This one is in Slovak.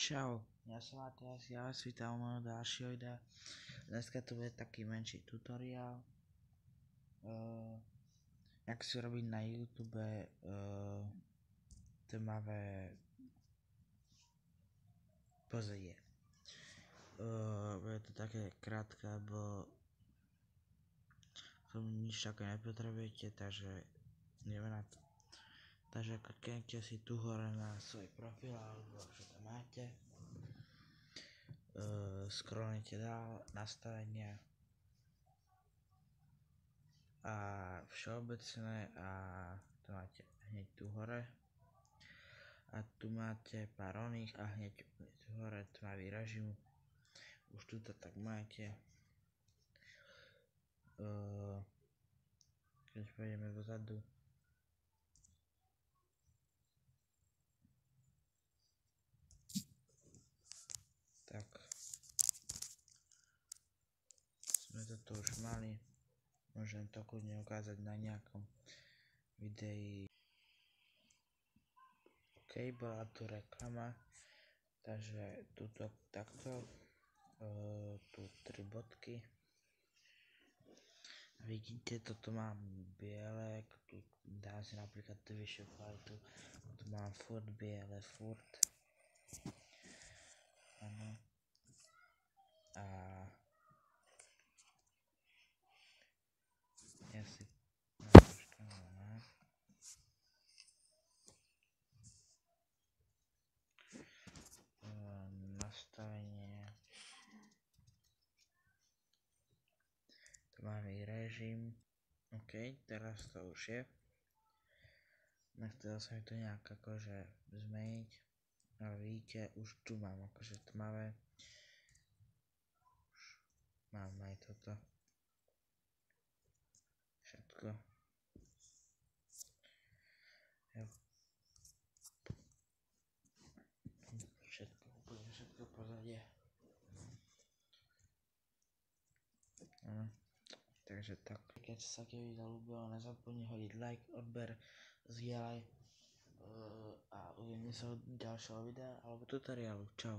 Čau, ja som Matias, ja vás vítam u môjho ďalšieho videa. Dneska to bude taký menší tutoriál, jak si robiť na YouTube tmavé pozadie. Bude to také krátke, lebo k tomu nič také nepotrebujete, takže ideme na to. Takže kliknete si tu hore na svoj profil, alebo čo tam máte. Scrollnite dál, nastavenia a všeobecné a to máte hneď tu hore. A tu máte pár oných a hneď tu hore tmavý režim. Už tuto tak máte. Keď pôjdeme dozadu. Tak. Sme to už mali. Môžem to kľudne ukázať na nejakom videi. OK, bola tu reklama. Takže tuto takto. Tu 3 bodky. Vidíte, toto mám biele, dám si napríklad tú vyššiu kvalitu. Tu mám furt biele, furt. Áno. A ja si nastavenie. Tu máme režim. OK, teraz to už je. Nechcel som to nejak akože zmeniť. Ale vidíte, už tu mám akože tmavé. Už mám aj toto. Všetko. Jo. Všetko, úplne všetko pozadie. Takže tak. Keď sa také video ľúbilo, nezabudni hodiť like, odber, zdieľaj a uvidíme sa od ďalšieho videa alebo tutoriálu. Čau.